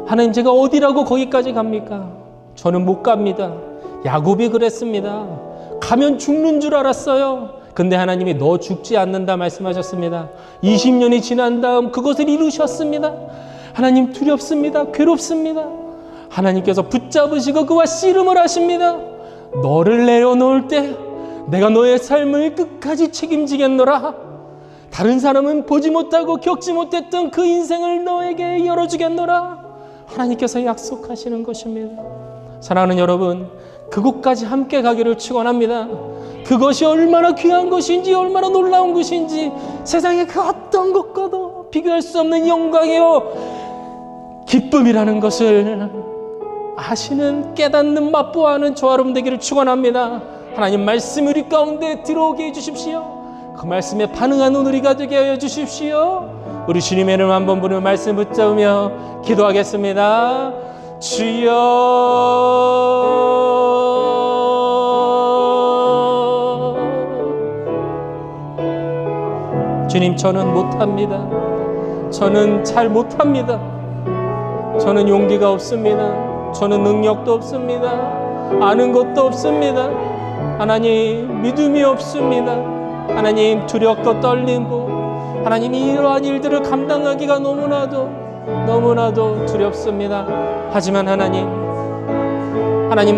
하나님 제가 어디라고 거기까지 갑니까? 저는 못 갑니다. 야곱이 그랬습니다. 가면 죽는 줄 알았어요. 근데 하나님이 너 죽지 않는다 말씀하셨습니다. 20년이 지난 다음 그것을 이루셨습니다. 하나님 두렵습니다. 괴롭습니다. 하나님께서 붙잡으시고 그와 씨름을 하십니다. 너를 내려놓을 때 내가 너의 삶을 끝까지 책임지겠노라. 다른 사람은 보지 못하고 겪지 못했던 그 인생을 너에게 열어주겠노라. 하나님께서 약속하시는 것입니다. 사랑하는 여러분, 그곳까지 함께 가기를 축원합니다. 그것이 얼마나 귀한 것인지, 얼마나 놀라운 것인지, 세상의 그 어떤 것과도 비교할 수 없는 영광이요 기쁨이라는 것을 아시는, 깨닫는, 맛보아하는 저와 여러분 되기를 축원합니다. 하나님 말씀 우리 가운데 들어오게 해주십시오. 그 말씀에 반응하는 우리가 되게 하여 주십시오. 우리 주님의 이름 한번 부르며 말씀 붙잡으며 기도하겠습니다. 주여, 주님, 저는 못합니다. 저는 잘 못합니다. 저는 용기가 없습니다. 저는 능력도 없습니다. 아는 것도 없습니다. 하나님, 믿음이 없습니다. 하나님, 두렵고 떨리고 하나님 이러한 일들을 감당하기가 너무나도 두렵습니다. 하지만 하나님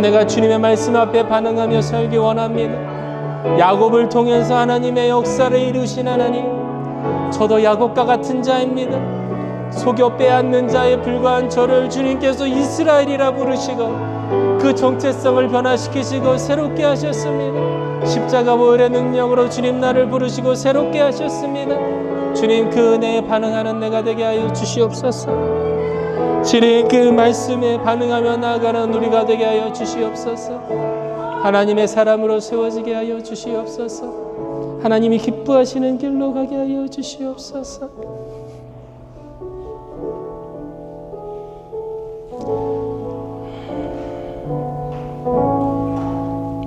내가 주님의 말씀 앞에 반응하며 살기 원합니다. 야곱을 통해서 하나님의 역사를 이루신 하나님, 저도 야곱과 같은 자입니다. 속여 빼앗는 자에 불과한 저를 주님께서 이스라엘이라 부르시고 그 정체성을 변화시키시고 새롭게 하셨습니다. 십자가 보혈의 능력으로 주님 나를 부르시고 새롭게 하셨습니다. 주님, 그 은혜에 반응하는 내가 되게 하여 주시옵소서. 주님, 그 말씀에 반응하며 나아가는 우리가 되게 하여 주시옵소서. 하나님의 사람으로 세워지게 하여 주시옵소서. 하나님이 기뻐하시는 길로 가게 하여 주시옵소서.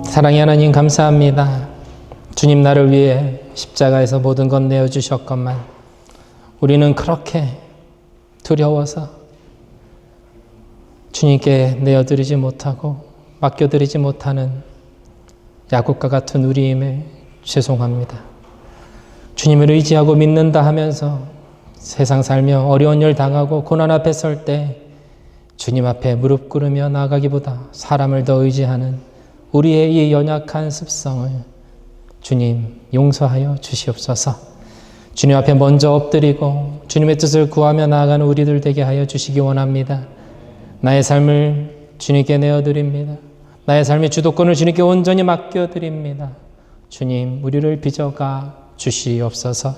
사랑의 하나님, 감사합니다. 주님, 나를 위해 십자가에서 모든 것 내어주셨건만 우리는 그렇게 두려워서 주님께 내어드리지 못하고 맡겨드리지 못하는 야곱과 같은 우리임에 죄송합니다. 주님을 의지하고 믿는다 하면서 세상 살며 어려운 일 당하고 고난 앞에 설 때 주님 앞에 무릎 꿇으며 나아가기보다 사람을 더 의지하는 우리의 이 연약한 습성을 주님 용서하여 주시옵소서. 주님 앞에 먼저 엎드리고 주님의 뜻을 구하며 나아가는 우리들 되게 하여 주시기 원합니다. 나의 삶을 주님께 내어드립니다. 나의 삶의 주도권을 주님께 온전히 맡겨드립니다. 주님, 우리를 빚어가 주시옵소서.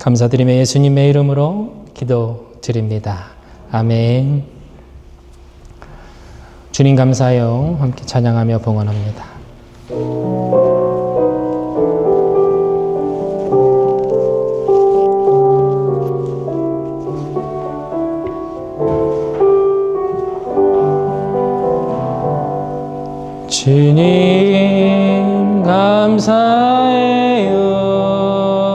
감사드리며 예수님의 이름으로 기도드립니다. 아멘. 주님 감사해요. 함께 찬양하며 봉헌합니다. 주님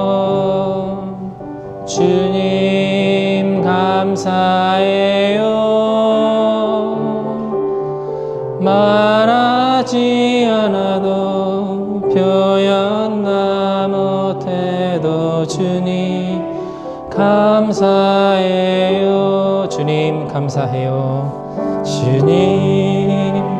감사해요. 주님 감사해요. 말하지 않아도 표현 나 못해도 주님 감사해요. 주님 감사해요. 주님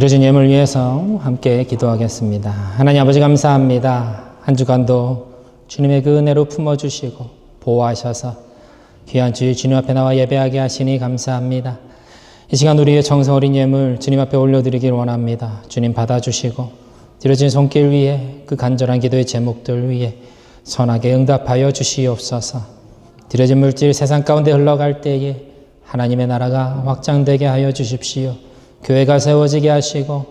드려진 예물 위해서 함께 기도하겠습니다. 하나님 아버지 감사합니다. 한 주간도 주님의 그 은혜로 품어주시고 보호하셔서 귀한 주의 주님 앞에 나와 예배하게 하시니 감사합니다. 이 시간 우리의 정성 어린 예물 주님 앞에 올려드리길 원합니다. 주님 받아주시고 드려진 손길 위에 그 간절한 기도의 제목들 위에 선하게 응답하여 주시옵소서. 드려진 물질 세상 가운데 흘러갈 때에 하나님의 나라가 확장되게 하여 주십시오. 교회가 세워지게 하시고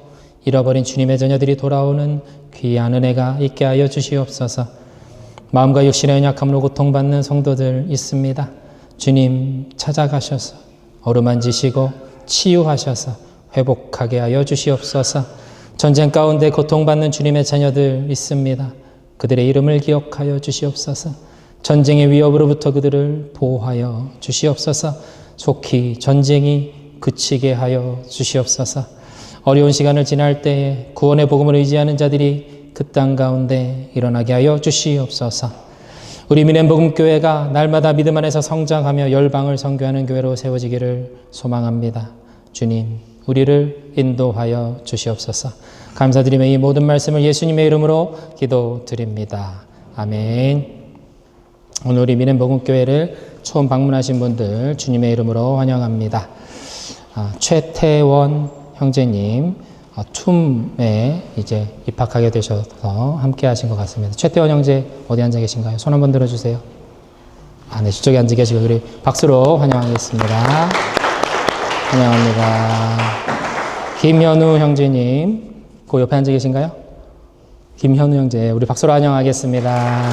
잃어버린 주님의 자녀들이 돌아오는 귀한 은혜가 있게 하여 주시옵소서. 마음과 육신의 연약함으로 고통받는 성도들 있습니다. 주님 찾아가셔서 어루만지시고 치유하셔서 회복하게 하여 주시옵소서. 전쟁 가운데 고통받는 주님의 자녀들 있습니다. 그들의 이름을 기억하여 주시옵소서. 전쟁의 위협으로부터 그들을 보호하여 주시옵소서. 속히 전쟁이 그치게 하여 주시옵소서. 어려운 시간을 지날 때에 구원의 복음을 의지하는 자들이 그 땅 가운데 일어나게 하여 주시옵소서. 우리 미넨복음교회가 날마다 믿음 안에서 성장하며 열방을 선교하는 교회로 세워지기를 소망합니다. 주님, 우리를 인도하여 주시옵소서. 감사드리며 이 모든 말씀을 예수님의 이름으로 기도드립니다. 아멘. 오늘 우리 미넨복음교회를 처음 방문하신 분들 주님의 이름으로 환영합니다. 최태원 형제님 툼에 이제 입학하게 되셔서 함께 하신 것 같습니다. 최태원 형제 어디 앉아 계신가요? 손 한번 들어주세요. 네, 저쪽에 앉아 계시고 우리 박수로 환영하겠습니다. 환영합니다. 김현우 형제님 그 옆에 앉아 계신가요? 김현우 형제 우리 박수로 환영하겠습니다.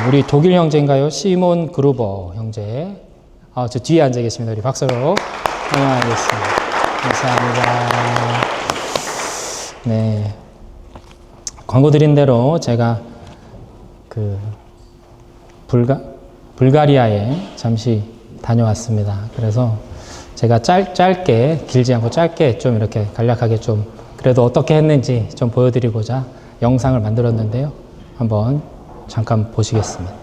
우리 독일 형제인가요? 시몬 그루버 형제 저 뒤에 앉아 계십니다. 우리 박수로 환영하겠습니다. 감사합니다. 네. 광고 드린 대로 제가 불가리아에 잠시 다녀왔습니다. 그래서 제가 짧게, 길지 않고 짧게 좀 이렇게 간략하게 좀 그래도 어떻게 했는지 좀 보여드리고자 영상을 만들었는데요. 한번 잠깐 보시겠습니다.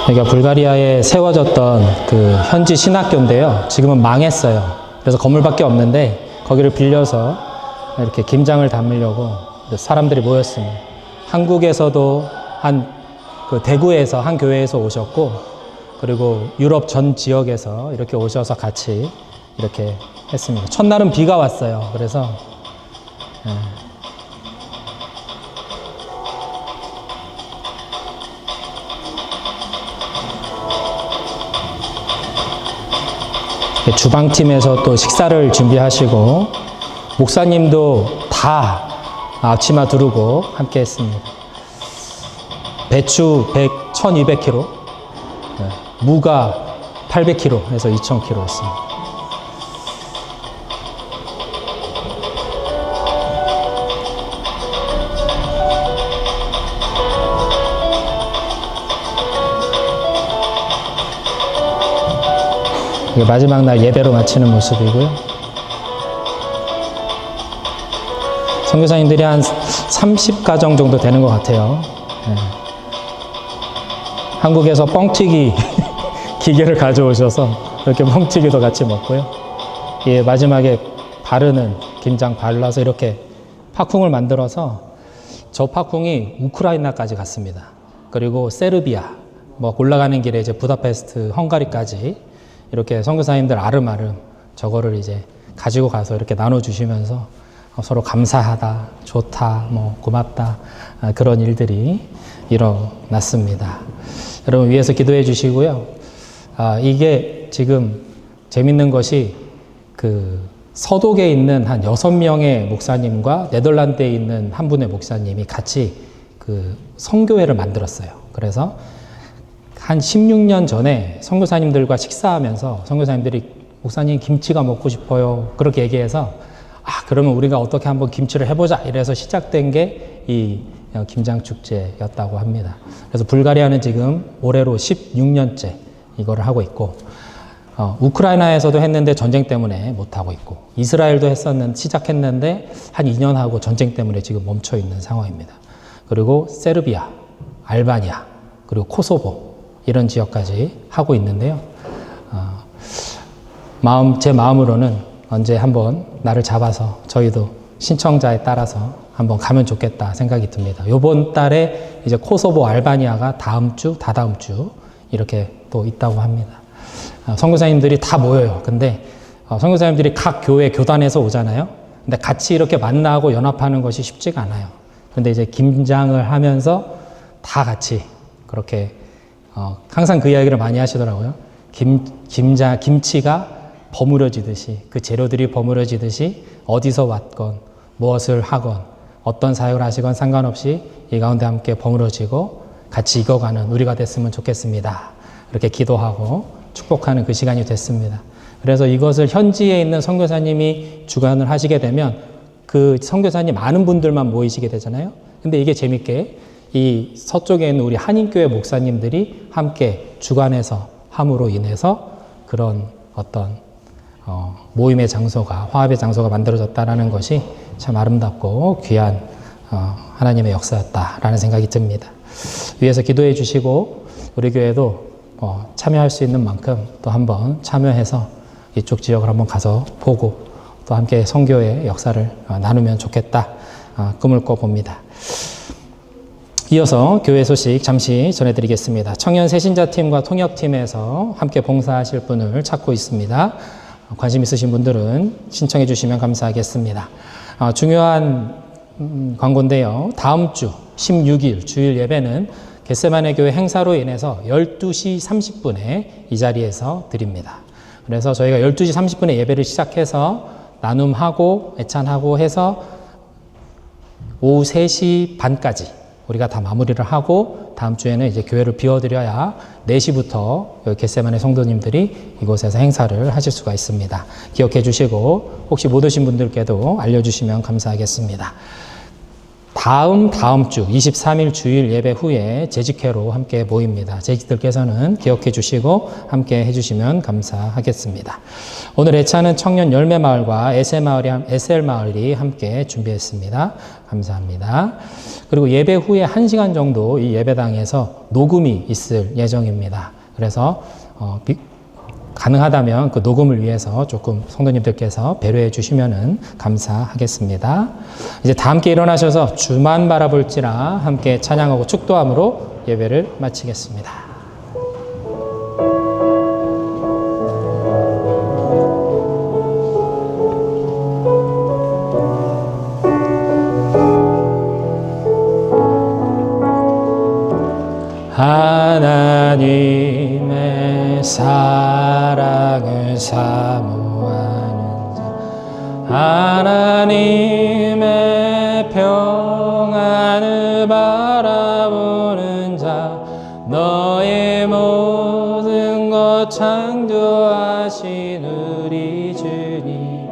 여기가 불가리아에 세워졌던 그 현지 신학교인데요. 지금은 망했어요. 그래서 건물밖에 없는데 거기를 빌려서 이렇게 김장을 담으려고 사람들이 모였습니다. 한국에서도 대구에서 한 교회에서 오셨고, 그리고 유럽 전 지역에서 이렇게 오셔서 같이 이렇게 했습니다. 첫날은 비가 왔어요. 그래서 주방팀에서 또 식사를 준비하시고 목사님도 다 앞치마 두르고 함께 했습니다. 배추 1200kg, 무가 800kg 해서 2000kg였습니다. 마지막 날 예배로 마치는 모습이고요. 선교사님들이 한 30가정 정도 되는 것 같아요. 네. 한국에서 뻥튀기 기계를 가져오셔서 이렇게 뻥튀기도 같이 먹고요. 예, 마지막에 바르는 김장 발라서 이렇게 팝콩을 만들어서 저 팝콩이 우크라이나까지 갔습니다. 그리고 세르비아, 올라가는 길에 이제 부다페스트, 헝가리까지 이렇게 선교사님들 아름아름 저거를 이제 가지고 가서 이렇게 나눠주시면서 서로 감사하다, 좋다, 고맙다, 그런 일들이 일어났습니다. 여러분 위에서 기도해 주시고요. 이게 지금 재밌는 것이 서독에 있는 한 6명의 목사님과 네덜란드에 있는 한 분의 목사님이 같이 선교회를 만들었어요. 그래서 한 16년 전에 선교사님들과 식사하면서 선교사님들이 목사님 김치가 먹고 싶어요. 그렇게 얘기해서 그러면 우리가 어떻게 한번 김치를 해보자 이래서 시작된 게 이 김장축제였다고 합니다. 그래서 불가리아는 지금 올해로 16년째 이거를 하고 있고, 우크라이나에서도 했는데 전쟁 때문에 못하고 있고, 이스라엘도 시작했는데 한 2년 하고 전쟁 때문에 지금 멈춰 있는 상황입니다. 그리고 세르비아, 알바니아, 그리고 코소보 이런 지역까지 하고 있는데요. 제 마음으로는 언제 한번 나를 잡아서 저희도 신청자에 따라서 한번 가면 좋겠다 생각이 듭니다. 요번 달에 이제 코소보, 알바니아가 다음 주, 다다음 주 이렇게 또 있다고 합니다. 선교사님들이 다 모여요. 근데 선교사님들이 각 교회 교단에서 오잖아요. 근데 같이 이렇게 만나고 연합하는 것이 쉽지가 않아요. 근데 이제 김장을 하면서 다 같이 그렇게 항상 그 이야기를 많이 하시더라고요. 김치가 버무려지듯이, 그 재료들이 버무려지듯이 어디서 왔건 무엇을 하건 어떤 사역을 하시건 상관없이 이 가운데 함께 버무려지고 같이 익어가는 우리가 됐으면 좋겠습니다. 이렇게 기도하고 축복하는 그 시간이 됐습니다. 그래서 이것을 현지에 있는 선교사님이 주관을 하시게 되면 그 선교사님 많은 분들만 모이시게 되잖아요. 근데 이게 재밌게 이 서쪽에 있는 우리 한인교회 목사님들이 함께 주관해서 함으로 인해서 그런 어떤 모임의 장소가, 화합의 장소가 만들어졌다라는 것이 참 아름답고 귀한 하나님의 역사였다라는 생각이 듭니다. 위에서 기도해 주시고 우리 교회도 참여할 수 있는 만큼 또 한번 참여해서 이쪽 지역을 한번 가서 보고 또 함께 선교의 역사를 나누면 좋겠다 꿈을 꿔봅니다. 이어서 교회 소식 잠시 전해드리겠습니다. 청년 새신자팀과 통역팀에서 함께 봉사하실 분을 찾고 있습니다. 관심 있으신 분들은 신청해 주시면 감사하겠습니다. 중요한 광고인데요. 다음 주 16일 주일 예배는 겟세마네 교회 행사로 인해서 12시 30분에 이 자리에서 드립니다. 그래서 저희가 12시 30분에 예배를 시작해서 나눔하고 애찬하고 해서 오후 3시 반까지 우리가 다 마무리를 하고 다음 주에는 이제 교회를 비워드려야 4시부터 여기 겟세마네 성도님들이 이곳에서 행사를 하실 수가 있습니다. 기억해 주시고 혹시 못 오신 분들께도 알려주시면 감사하겠습니다. 다음 주 23일 주일 예배 후에 재직회로 함께 모입니다. 재직들께서는 기억해 주시고 함께 해주시면 감사하겠습니다. 오늘 애차는 청년 열매마을과 에셀마을이 함께 준비했습니다. 감사합니다. 그리고 예배 후에 1시간 정도 이 예배당에서 녹음이 있을 예정입니다. 그래서 가능하다면 그 녹음을 위해서 조금 성도님들께서 배려해 주시면 감사하겠습니다. 이제 다 함께 일어나셔서 주만 바라볼지라 함께 찬양하고 축도함으로 예배를 마치겠습니다. 하나님의 사랑을 사모하는 자, 하나님의 평안을 바라보는 자, 너의 모든 것 창조하신 우리 주님,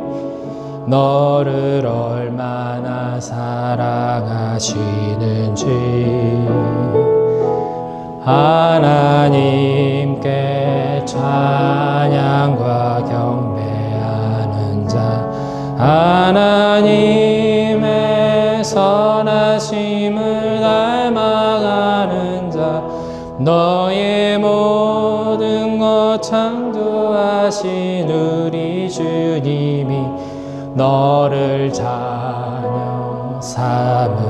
너를 얼마나 사랑하시는지 하나님께 찬양과 경배하는 자, 하나님의 선하심을 닮아가는 자, 너의 모든 것 창조하신 우리 주님이 너를 자녀 삼으셨네.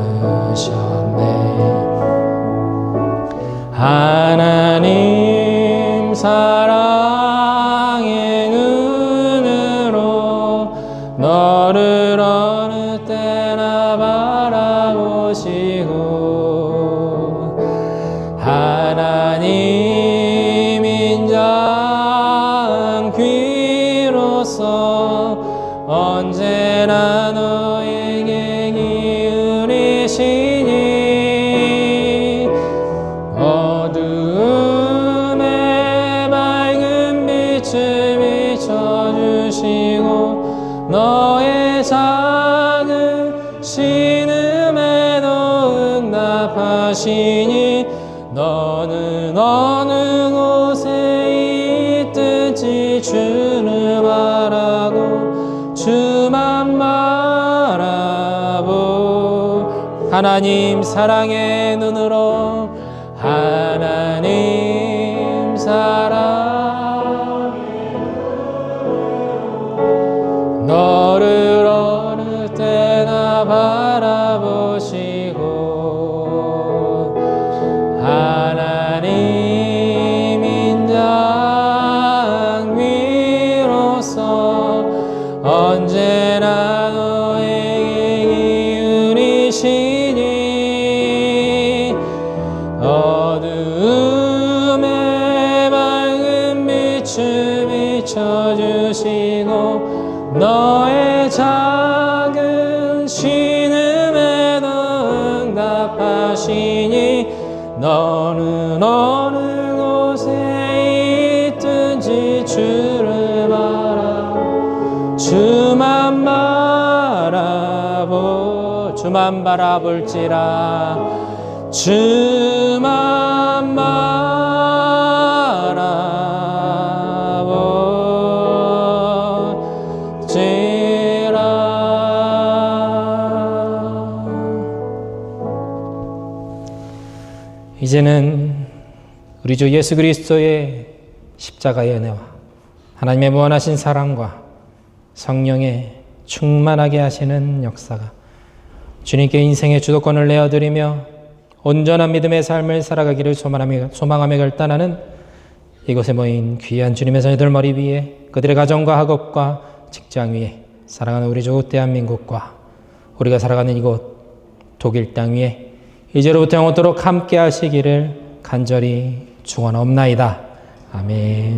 하나님 사랑의 눈으로 너를 어느 때나 바라보시고 하나님 인자한 귀로서 언제나 너에게 기울이시니 어두움에 밝은 빛을 비춰주시고 너의 작은 신음에도 응답하시니 너는 어느 곳에 있든지 주를 바라고 주만 바라보. 하나님 사랑의 눈으로 하나님 사랑의 눈으로 너를 어느 때나 바라보시고 하나님 인장 위로서 언제나 너에게 기울이시니 어두움에 밝은 빛을 비춰주시고 너의 작은 신음에도 응답하시니 너는 어느 곳에 있든지 주를 바라보 주만 바라보 주만 바라볼지라 주만 바라볼지라. 이제는 우리 주 예수 그리스도의 십자가의 은혜와 하나님의 무한하신 사랑과 성령의 충만하게 하시는 역사가 주님께 인생의 주도권을 내어드리며 온전한 믿음의 삶을 살아가기를 소망하며 결단하는 이곳에 모인 귀한 주님의 자녀들 머리 위에 그들의 가정과 학업과 직장 위에 사랑하는 우리 조국 대한민국과 우리가 살아가는 이곳 독일 땅 위에 이제로부터 영원토록 함께 하시기를 간절히 축원하옵나이다. 아멘.